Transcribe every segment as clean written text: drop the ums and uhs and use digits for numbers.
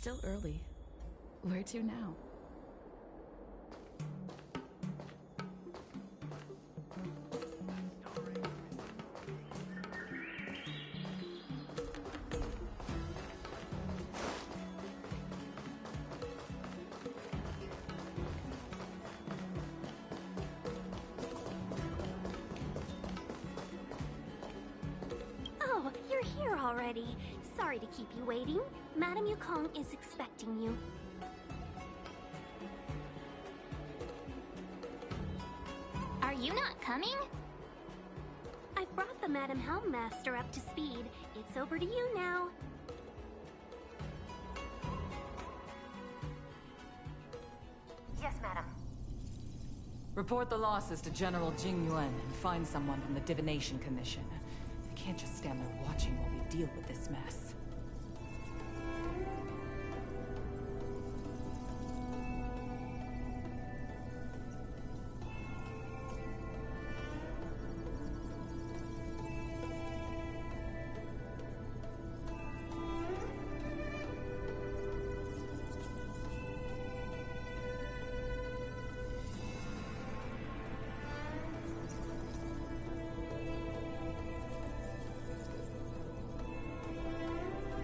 still early. Where to now? Oh, you're here already. Sorry to keep you waiting. Madame Yukong is expecting you. Are you not coming? I've brought the Madame Helmmaster up to speed. It's over to you now. Yes, madam. Report the losses to General Jing Yuan and find someone from the Divination Commission. I can't just stand there watching while we deal with this mess.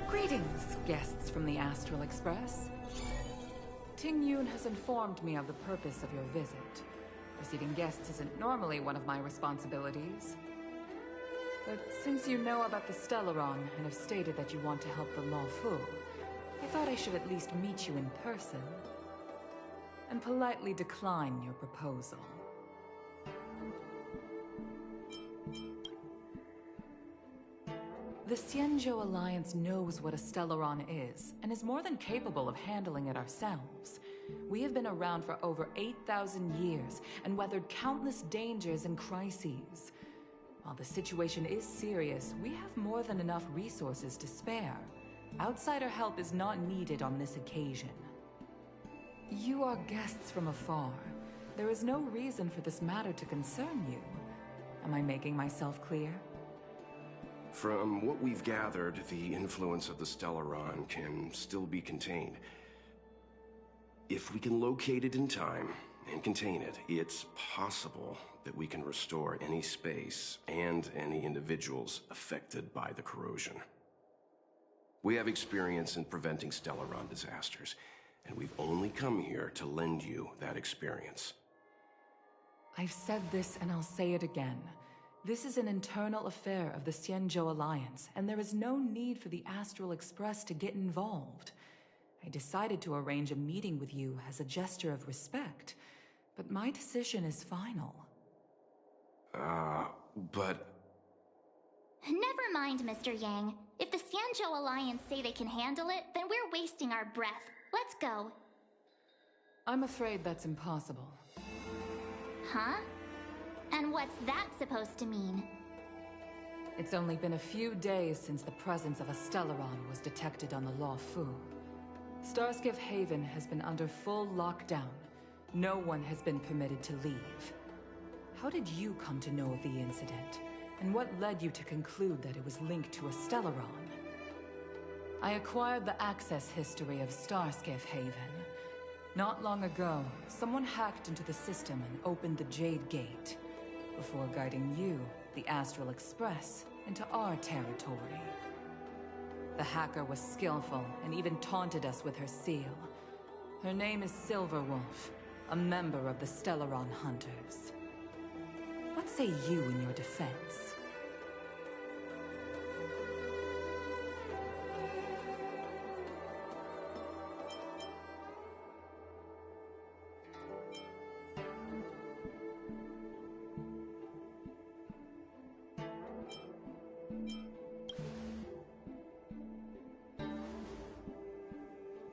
Greetings, guests from the Astral Express. Ting Yun has informed me of the purpose of your visit. Receiving guests isn't normally one of my responsibilities. But since you know about the Stellaron and have stated that you want to help the Luofu, I thought I should at least meet you in person and politely decline your proposal. The Xianzhou Alliance knows what a Stellaron is, and is more than capable of handling it ourselves. We have been around for over 8,000 years, and weathered countless dangers and crises. While the situation is serious, we have more than enough resources to spare. Outsider help is not needed on this occasion. You are guests from afar. There is no reason for this matter to concern you. Am I making myself clear? From what we've gathered, the influence of the Stellaron can still be contained. If we can locate it in time and contain it, it's possible that we can restore any space and any individuals affected by the corrosion. We have experience in preventing Stellaron disasters, and we've only come here to lend you that experience. I've said this and I'll say it again. This is an internal affair of the Xianzhou Alliance, and there is no need for the Astral Express to get involved. I decided to arrange a meeting with you as a gesture of respect, but my decision is final. But... Never mind, Mr. Yang. If the Xianzhou Alliance say they can handle it, then we're wasting our breath. Let's go. I'm afraid that's impossible. Huh? And what's that supposed to mean? It's only been a few days since the presence of a Stellaron was detected on the Luofu. Starskiff Haven has been under full lockdown. No one has been permitted to leave. How did you come to know of the incident? And what led you to conclude that it was linked to a Stellaron? I acquired the access history of Starskiff Haven. Not long ago, someone hacked into the system and opened the Jade Gate, before guiding you, the Astral Express, into our territory. The hacker was skillful and even taunted us with her seal. Her name is Silverwolf, a member of the Stellaron Hunters. What say you in your defense?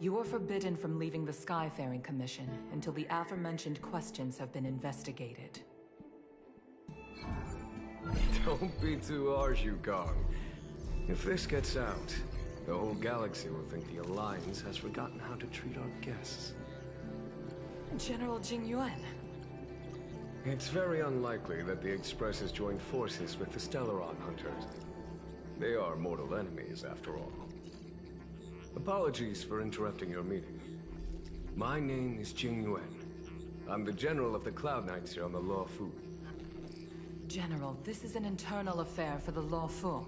You are forbidden from leaving the Skyfaring Commission until the aforementioned questions have been investigated. Don't be too harsh, Yukong. If this gets out, the whole galaxy will think the Alliance has forgotten how to treat our guests. General Jing Yuan. It's very unlikely that the Express has joined forces with the Stellaron Hunters. They are mortal enemies, after all. Apologies for interrupting your meeting. My name is Jing Yuan. I'm the General of the Cloud Knights here on the Luofu. General, this is an internal affair for the Luofu.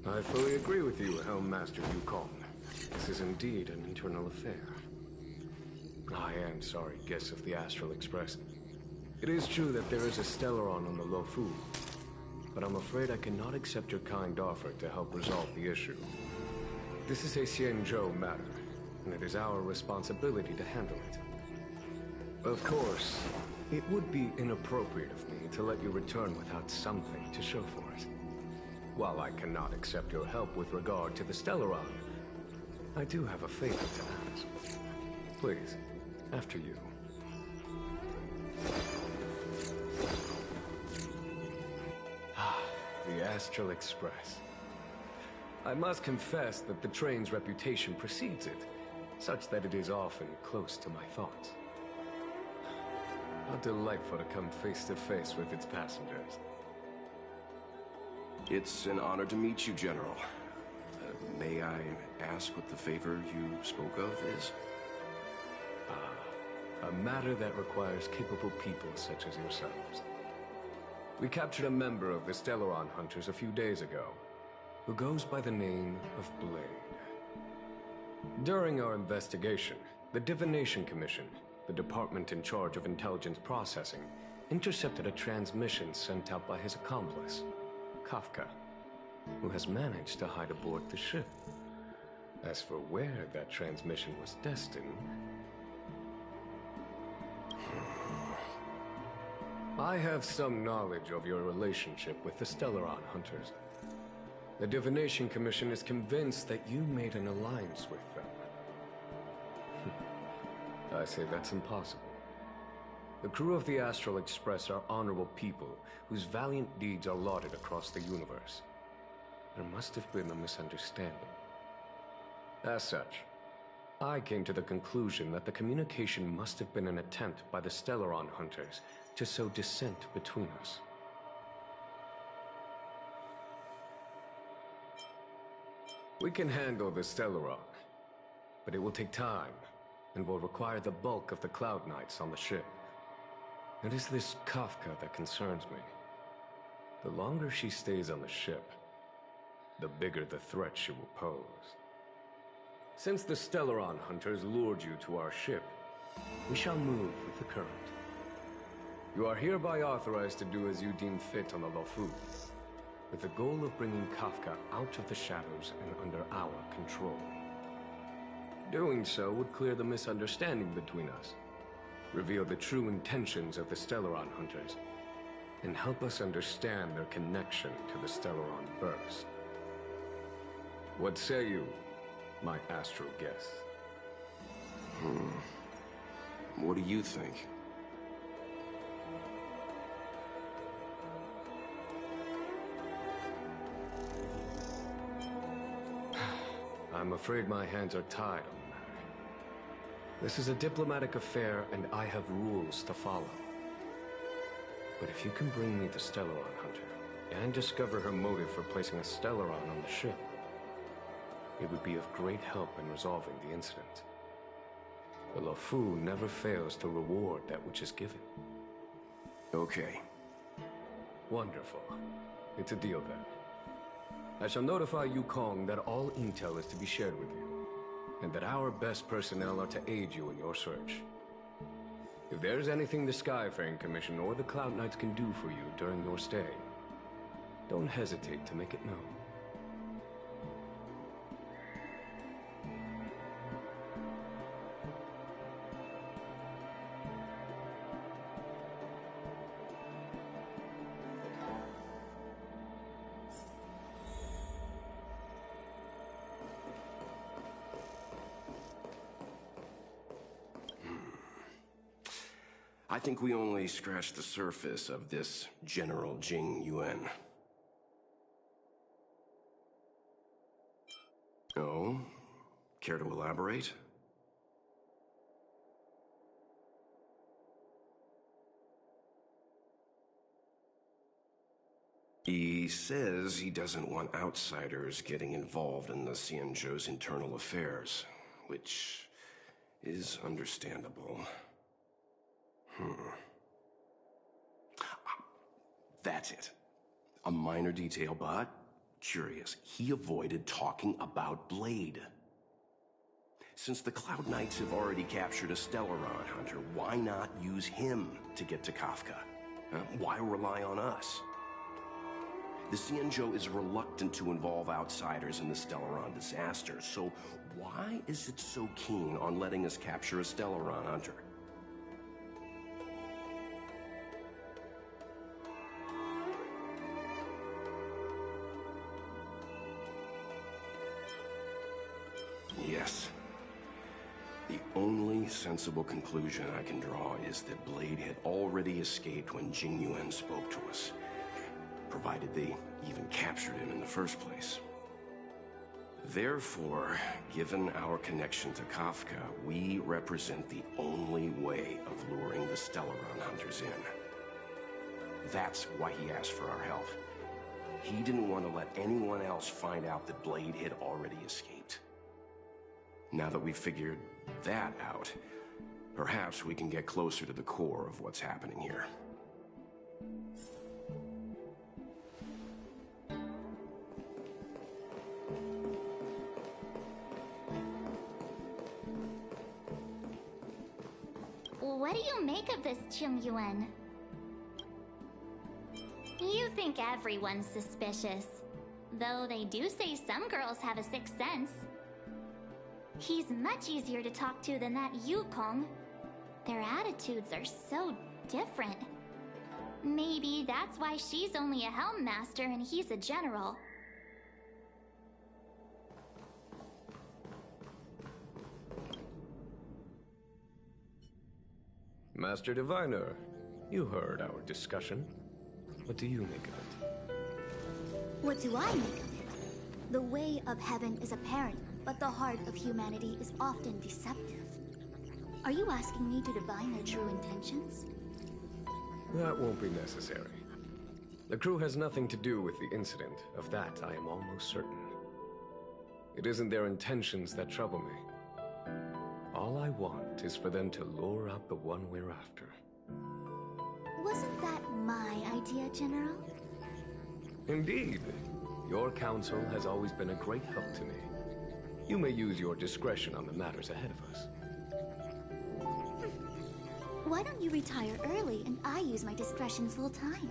I fully agree with you, Helm Master Yukong. This is indeed an internal affair. I am sorry, guests of the Astral Express. It is true that there is a Stellaron on the Luofu, but I'm afraid I cannot accept your kind offer to help resolve the issue. This is a Xianzhou matter, and it is our responsibility to handle it. Of course, it would be inappropriate of me to let you return without something to show for it. While I cannot accept your help with regard to the Stellaron, I do have a favor to ask. Please, after you. The Astral Express. I must confess that the train's reputation precedes it, such that it is often close to my thoughts. How delightful to come face to face with its passengers. It's an honor to meet you, General. May I ask what the favor you spoke of is? A matter that requires capable people such as yourselves. We captured a member of the Stellaron Hunters a few days ago, who goes by the name of Blade. During our investigation, the Divination Commission, the department in charge of intelligence processing, intercepted a transmission sent out by his accomplice, Kafka, who has managed to hide aboard the ship. As for where that transmission was destined, I have some knowledge of your relationship with the Stellaron Hunters. The Divination Commission is convinced that you made an alliance with them. I say that's impossible. The crew of the Astral Express are honorable people whose valiant deeds are lauded across the universe. There must have been a misunderstanding. As such, I came to the conclusion that the communication must have been an attempt by the Stellaron Hunters to sow dissent between us. We can handle the Stellaron, but it will take time and will require the bulk of the Cloud Knights on the ship. It is this Kafka that concerns me. The longer she stays on the ship, the bigger the threat she will pose. Since the Stellaron Hunters lured you to our ship, we shall move with the current. You are hereby authorized to do as you deem fit on the Luofu, with the goal of bringing Kafka out of the shadows and under our control. Doing so would clear the misunderstanding between us, reveal the true intentions of the Stellaron Hunters, and help us understand their connection to the Stellaron Burst. What say you, my astral guests? What do you think? I'm afraid my hands are tied on the matter. This is a diplomatic affair, and I have rules to follow. But if you can bring me the Stellaron Hunter, and discover her motive for placing a Stellaron on the ship, it would be of great help in resolving the incident. The Luofu never fails to reward that which is given. Okay. Wonderful. It's a deal then. I shall notify Yukong that all intel is to be shared with you, and that our best personnel are to aid you in your search. If there is anything the Skyfaring Commission or the Cloud Knights can do for you during your stay, don't hesitate to make it known. I think we only scratched the surface of this General Jing Yuan. Oh? Care to elaborate? He says he doesn't want outsiders getting involved in the Xianzhou's internal affairs, which is understandable. That's it. A minor detail, but curious. He avoided talking about Blade. Since the Cloud Knights have already captured a Stellaron hunter, why not use him to get to Kafka? Why rely on us? The Xianzhou is reluctant to involve outsiders in the Stellaron disaster, so why is it so keen on letting us capture a Stellaron hunter? Yes. The only sensible conclusion I can draw is that Blade had already escaped when Jing Yuan spoke to us, provided they even captured him in the first place. Therefore, given our connection to Kafka, we represent the only way of luring the Stellaron hunters in. That's why he asked for our help. He didn't want to let anyone else find out that Blade had already escaped. Now that we've figured that out, perhaps we can get closer to the core of what's happening here. What do you make of this, Jing Yuan? You think everyone's suspicious. Though they do say some girls have a sixth sense. He's much easier to talk to than that Yukong. Their attitudes are so different. Maybe that's why she's only a helm master and he's a general. Master Diviner, you heard our discussion. What do you make of it? What do I make of it? The way of heaven is apparent, but the heart of humanity is often deceptive. Are you asking me to divine their true intentions? That won't be necessary. The crew has nothing to do with the incident. Of that, I am almost certain. It isn't their intentions that trouble me. All I want is for them to lure out the one we're after. Wasn't that my idea, General? Indeed. Your counsel has always been a great help to me. You may use your discretion on the matters ahead of us. Why don't you retire early and I use my discretion full time?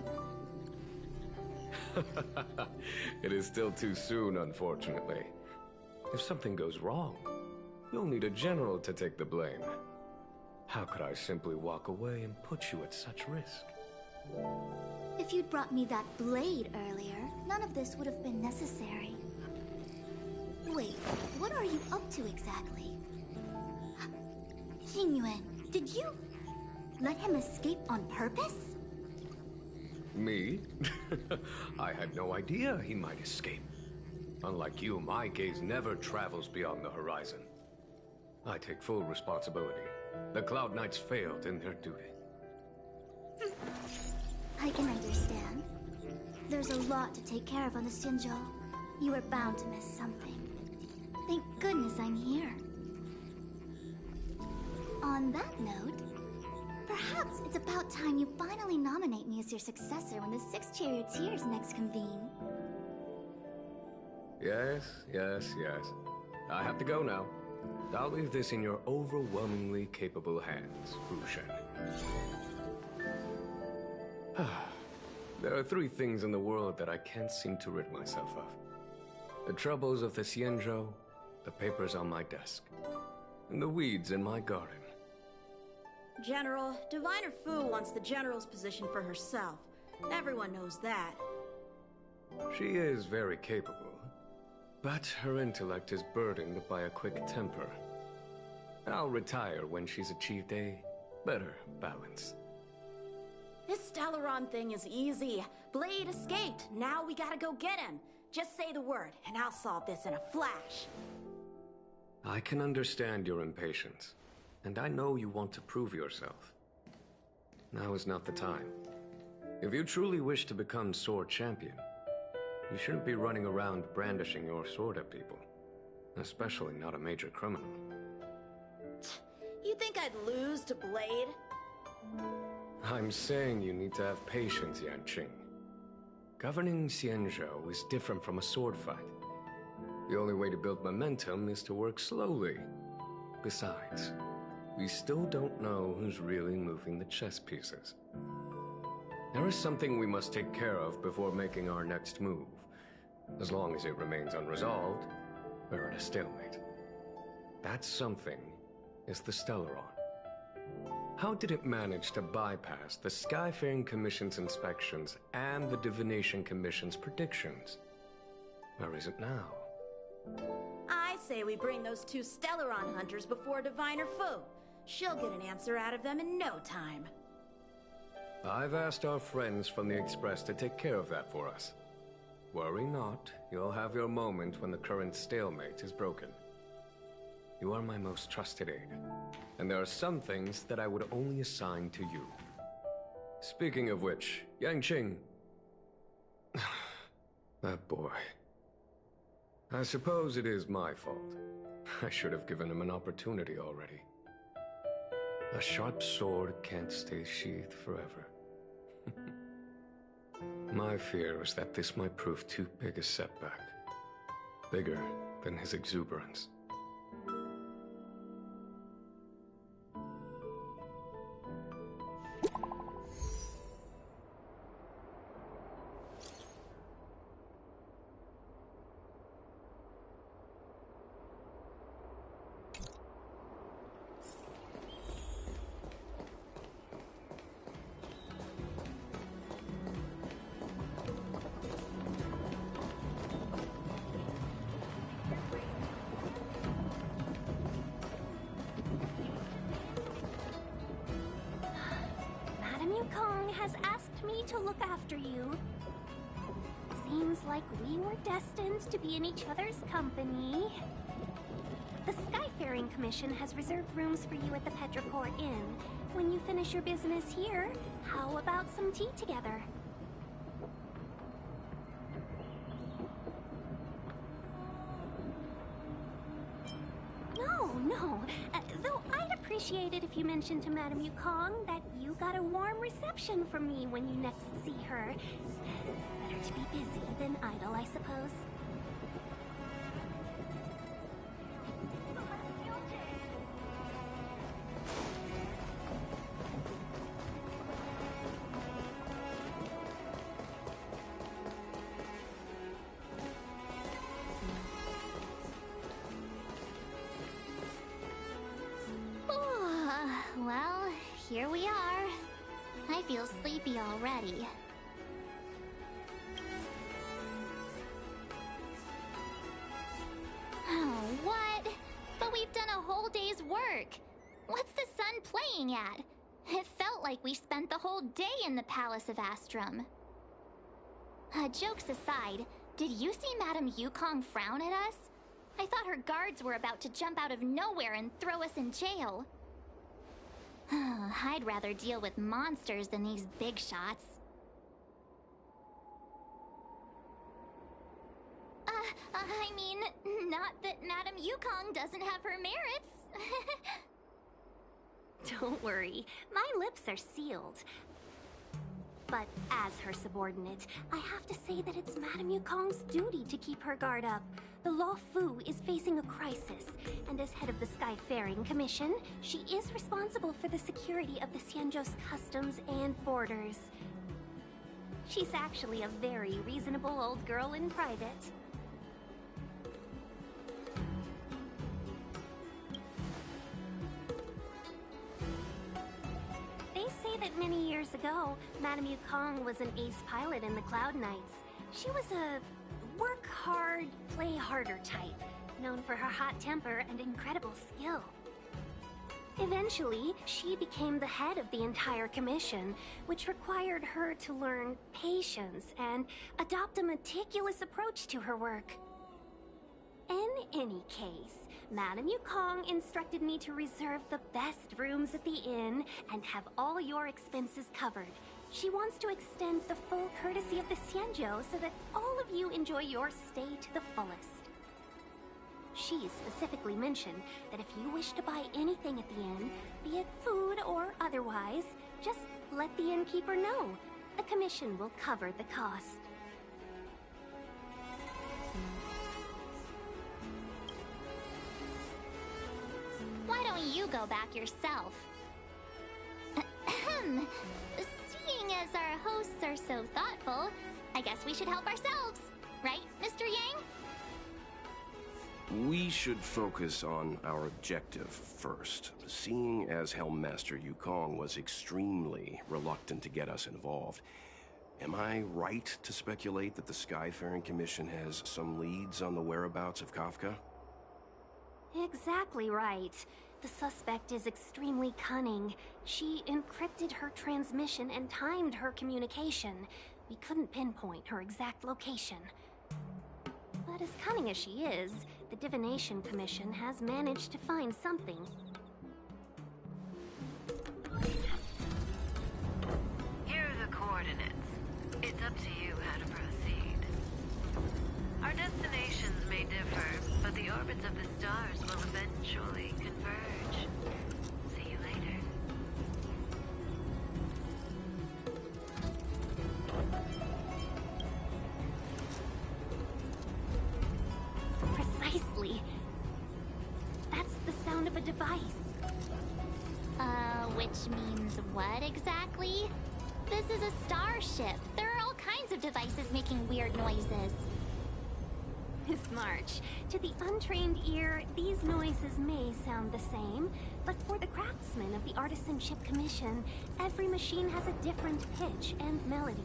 It is still too soon, unfortunately. If something goes wrong, you'll need a general to take the blame. How could I simply walk away and put you at such risk? If you'd brought me that blade earlier, none of this would have been necessary. Wait, what are you up to exactly? Xingyuan, did you let him escape on purpose? Me? I had no idea he might escape. Unlike you, my gaze never travels beyond the horizon. I take full responsibility. The Cloud Knights failed in their duty. I can understand. There's a lot to take care of on the Xianzhou. You are bound to miss something. Thank goodness I'm here. On that note, perhaps it's about time you finally nominate me as your successor when the Six Charioteers next convene. Yes. I have to go now. I'll leave this in your overwhelmingly capable hands, Fu Shen. There are three things in the world that I can't seem to rid myself of. The troubles of the Xianzhou, the papers on my desk, and the weeds in my garden. General, Diviner Fu wants the General's position for herself. Everyone knows that. She is very capable, but her intellect is burdened by a quick temper. I'll retire when she's achieved a better balance. This Stellaron thing is easy. Blade escaped. Now we gotta go get him. Just say the word, and I'll solve this in a flash. I can understand your impatience, and I know you want to prove yourself. Now is not the time. If you truly wish to become sword champion, you shouldn't be running around brandishing your sword at people. Especially not a major criminal. You think I'd lose to Blade? I'm saying you need to have patience, Yanqing. Governing Xianzhou is different from a sword fight. The only way to build momentum is to work slowly. Besides, we still don't know who's really moving the chess pieces. There is something we must take care of before making our next move. As long as it remains unresolved, we're at a stalemate. That something is the Stellaron. How did it manage to bypass the Skyfaring Commission's inspections and the Divination Commission's predictions? Where is it now? I say we bring those two Stellaron hunters before Diviner Fu. She'll get an answer out of them in no time. I've asked our friends from the Express to take care of that for us. Worry not, you'll have your moment when the current stalemate is broken. You are my most trusted aide, and there are some things that I would only assign to you. Speaking of which, Yanqing... that boy... I suppose it is my fault. I should have given him an opportunity already. A sharp sword can't stay sheathed forever. My fear is that this might prove too big a setback. Bigger than his exuberance. Has asked me to look after you. Seems like we were destined to be in each other's company. The Skyfaring Commission has reserved rooms for you at the Petrichor Inn. When you finish your business here, how about some tea together? No. Though I'd appreciate it if you mentioned to Madame Yukong that you got a warm reception from me when you next see her. Better to be busy than idle, I suppose. Well, here we are. I feel sleepy already. Oh, what? But we've done a whole day's work. What's the sun playing at? It felt like we spent the whole day in the Palace of Astrum. Jokes aside, did you see Madame Yukong frown at us? I thought her guards were about to jump out of nowhere and throw us in jail. I'd rather deal with monsters than these big shots. I mean, not that Madame Yukong doesn't have her merits. Don't worry, my lips are sealed. But as her subordinate, I have to say that it's Madame Yukong's duty to keep her guard up. The Luofu is facing a crisis, and as head of the Skyfaring Commission, she is responsible for the security of the Xianzhou's customs and borders. She's actually a very reasonable old girl in private. They say that many years ago, Madame Yukong was an ace pilot in the Cloud Knights. She was a work hard, play harder type, known for her hot temper and incredible skill. Eventually, she became the head of the entire commission, which required her to learn patience and adopt a meticulous approach to her work. In any case, Madame Yukong instructed me to reserve the best rooms at the inn and have all your expenses covered. She wants to extend the full courtesy of the Xianzhou so that all of you enjoy your stay to the fullest. She specifically mentioned that if you wish to buy anything at the inn, be it food or otherwise, just let the innkeeper know. The commission will cover the cost. Why don't you go back yourself? Ahem. Seeing as our hosts are so thoughtful, I guess we should help ourselves. Right, Mr. Yang? We should focus on our objective first. Seeing as Helmmaster Yukong was extremely reluctant to get us involved, am I right to speculate that the Skyfaring Commission has some leads on the whereabouts of Kafka? Exactly right. The suspect is extremely cunning. She encrypted her transmission and timed her communication. We couldn't pinpoint her exact location. But as cunning as she is, the Divination Commission has managed to find something. Here are the coordinates. It's up to you how to proceed. Our destinations may differ, but the orbits of the stars will eventually converge. See you later. Precisely. That's the sound of a device. Which means what exactly? This is a starship. There are all kinds of devices making weird noises. Miss March, to the untrained ear, these noises may sound the same, but for the craftsmen of the Artisanship Commission, every machine has a different pitch and melody.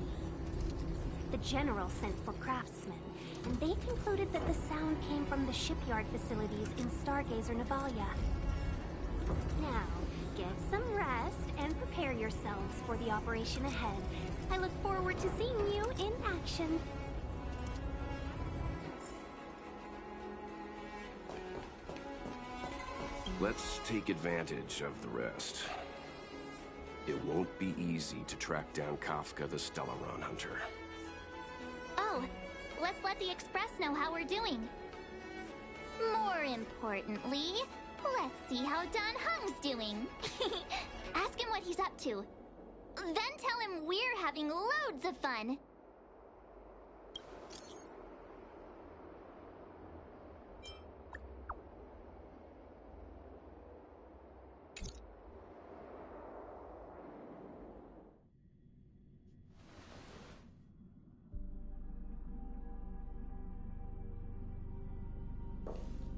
The General sent for craftsmen, and they concluded that the sound came from the shipyard facilities in Stargazer Navalia. Now, get some rest and prepare yourselves for the operation ahead. I look forward to seeing you in action. Let's take advantage of the rest. It won't be easy to track down Kafka the Stellaron Hunter. Oh, let's let the Express know how we're doing. More importantly, let's see how Don Hung's doing. Ask him what he's up to. Then tell him we're having loads of fun.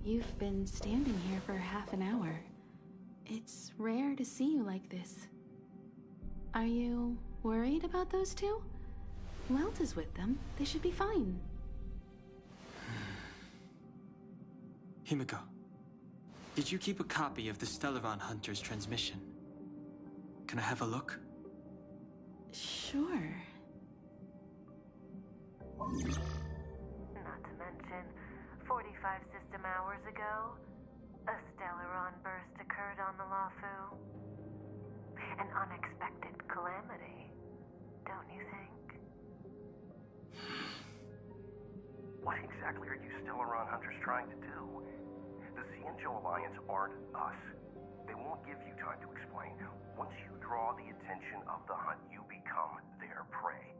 You've been standing here for half an hour. It's rare to see you like this. Are you worried about those two? Welt is with them. They should be fine. Himiko, did you keep a copy of the Stellaron Hunter's transmission? Can I have a look? Sure. Not to mention, 45 system hours ago, a Stellaron burst occurred on the Luofu. An unexpected calamity, don't you think? What exactly are you Stellaron Hunters trying to do? The Xianzhou Alliance aren't us. They won't give you time to explain. Once you draw the attention of the hunt, you become their prey.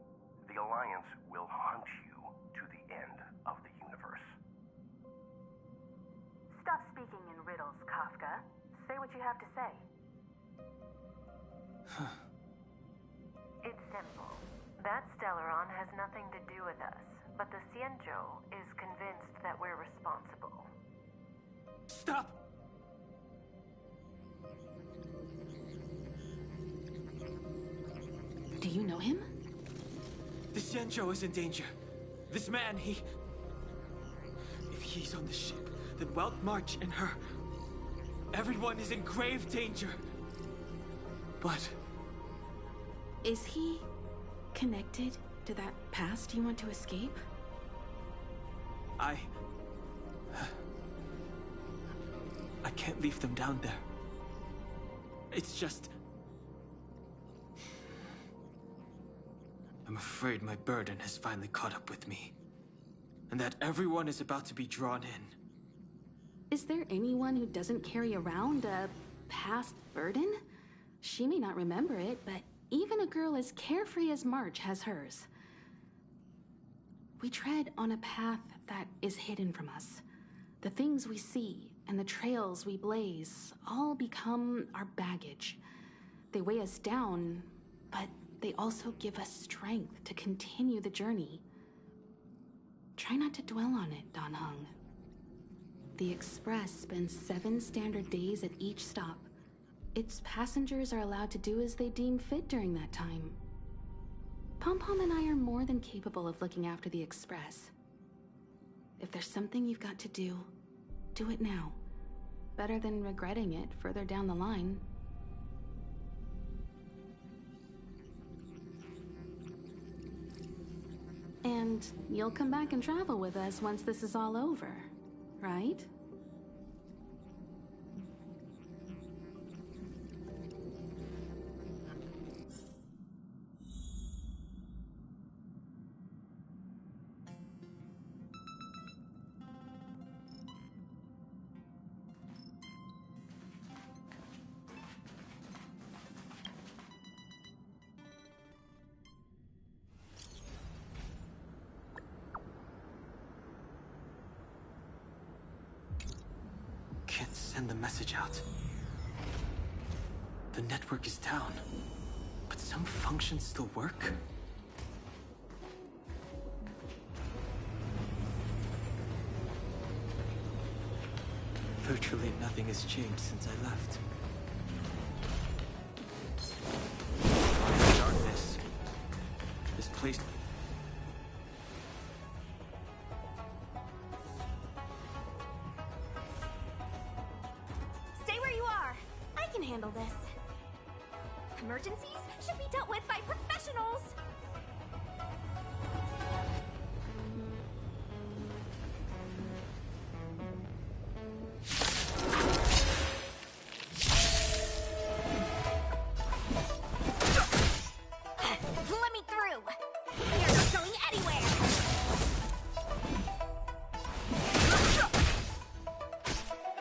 The Alliance will hunt you to the end of the universe. Stop speaking in riddles, Kafka. Say what you have to say. It's simple. That Stellaron has nothing to do with us, but the Xianzhou is convinced that we're responsible. Stop! Do you know him? The Xianzhou is in danger. This man, If he's on the ship, then Welt March and her... Everyone is in grave danger. But... Is he connected to that past you want to escape? I can't leave them down there. It's just... I'm afraid my burden has finally caught up with me. And that everyone is about to be drawn in. Is there anyone who doesn't carry around a past burden? She may not remember it, but even a girl as carefree as March has hers. We tread on a path that is hidden from us. The things we see and the trails we blaze all become our baggage. They weigh us down, but they also give us strength to continue the journey. Try not to dwell on it, Dan Heng. The Express spends 7 standard days at each stop. Its passengers are allowed to do as they deem fit during that time. Pom-Pom and I are more than capable of looking after the Express. If there's something you've got to do, do it now. Better than regretting it further down the line. And you'll come back and travel with us once this is all over, right? Can't send the message out. The network is down, but some functions still work. Virtually nothing has changed since I left. Darkness. This place... Stay where you are. I can handle this. Emergencies should be dealt with by professionals. Let me through. You're not going anywhere.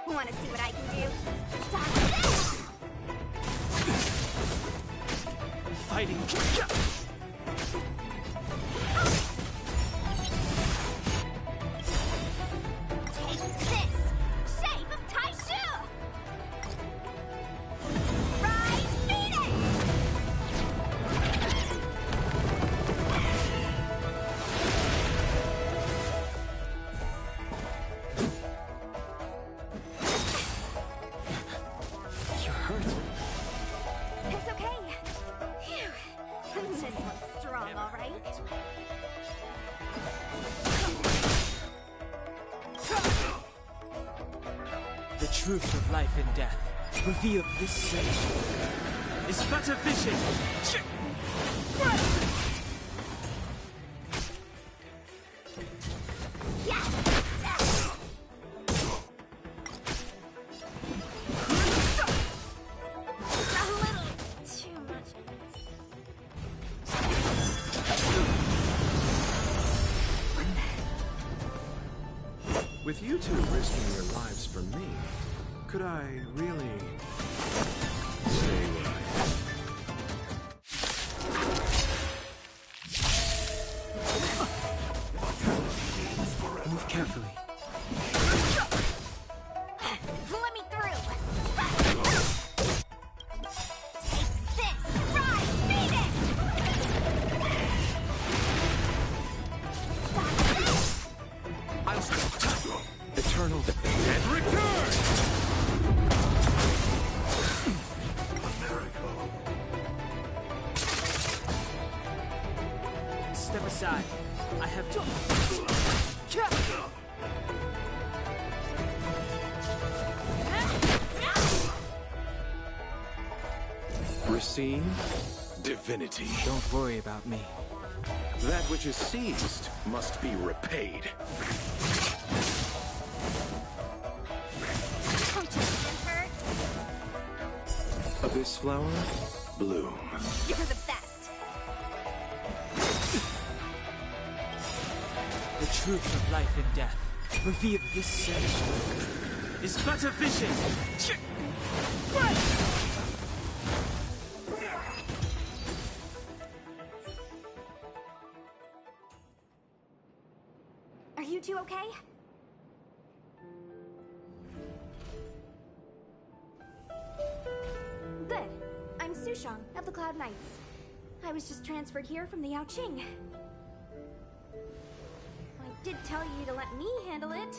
Want to see what I can do? Stop this! Fighting... Take this! Shape of Taishu! Rise Phoenix! You're hurt. It's okay. Phew. This one's strong, all right? The truth of life and death, revealed this century, is but a vision. A little too much. With you two risking your lives for me, could I really stay where I am? Move carefully. Let me through. Take this! Rise, Phoenix! Stop this! I'll stop. Eternal And return! Step aside. I have to... Receive divinity. Don't worry about me. That which is seized must be repaid. Don't you get hurt? Abyss flower, bloom. You're the best. truth of life and death. Reveal this search is but a vision. Are you two okay? Good. I'm Sushang of the Cloud Knights. I was just transferred here from the Yaoqing. I did tell you to let me handle it.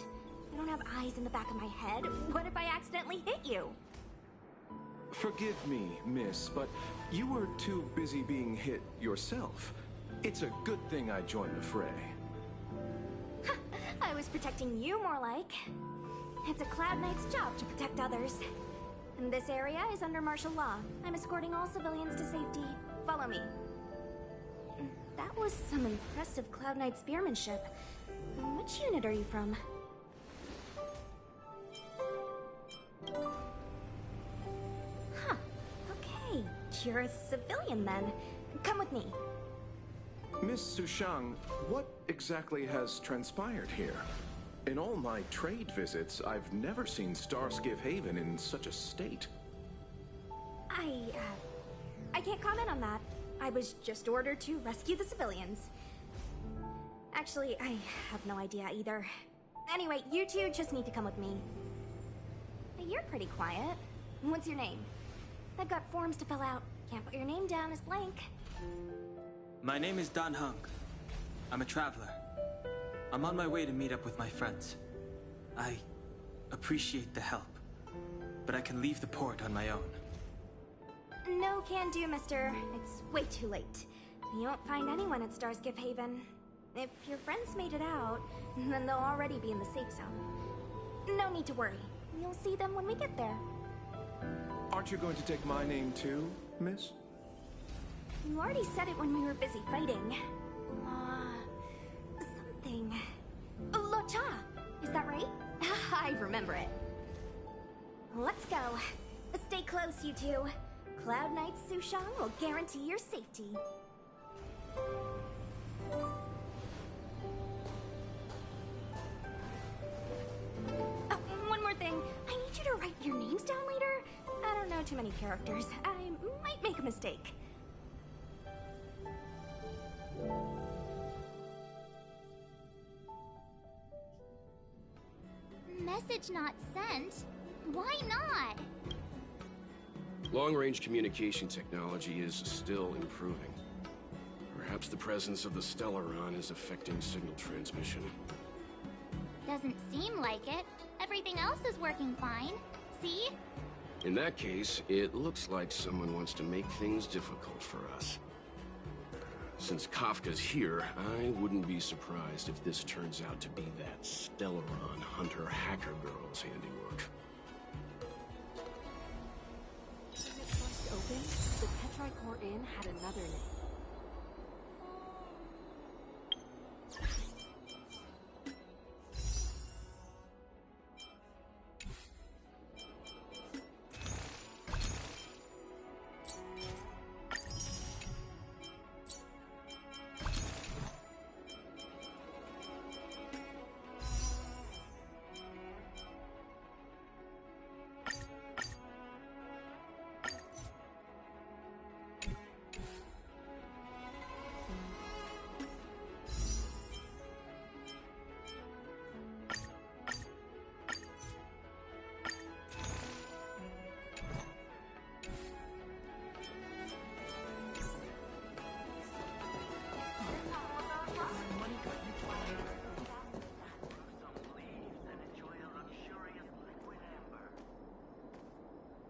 I don't have eyes in the back of my head. What if I accidentally hit you? Forgive me, miss, but you were too busy being hit yourself. It's a good thing I joined the fray. I was protecting you more like. It's a Cloud Knight's job to protect others. And this area is under martial law. I'm escorting all civilians to safety. Follow me. That was some impressive Cloud Knight spearmanship. Which unit are you from? Huh. Okay. You're a civilian then. Come with me. Miss Sushang, what exactly has transpired here? In all my trade visits, I've never seen Starskiff Haven in such a state. I can't comment on that. I was just ordered to rescue the civilians. Actually, I have no idea either. Anyway, you two just need to come with me. Hey, you're pretty quiet. What's your name? I've got forms to fill out. Can't put your name down as blank. My name is Dan Hung. I'm a traveler. I'm on my way to meet up with my friends. I appreciate the help, but I can leave the port on my own. No can do, mister. It's way too late. You won't find anyone at Starskiff Haven. If your friends made it out, then they'll already be in the safe zone. No need to worry. You'll see them when we get there. Aren't you going to take my name too, miss? You already said it when we were busy fighting. Something. Lo Cha! Is that right? I remember it. Let's go. Stay close, you two. Cloud Knight Sushang will guarantee your safety. Oh, one more thing. I need you to write your names down later. I don't know too many characters. I might make a mistake. Message not sent? Why not? Long-range communication technology is still improving. Perhaps the presence of the Stellaron is affecting signal transmission. Doesn't seem like it. Everything else is working fine. See? In that case, it looks like someone wants to make things difficult for us. Since Kafka's here, I wouldn't be surprised if this turns out to be that Stellaron hunter hacker girl's handiwork. When it first opened, the Petroi Core Inn had another name.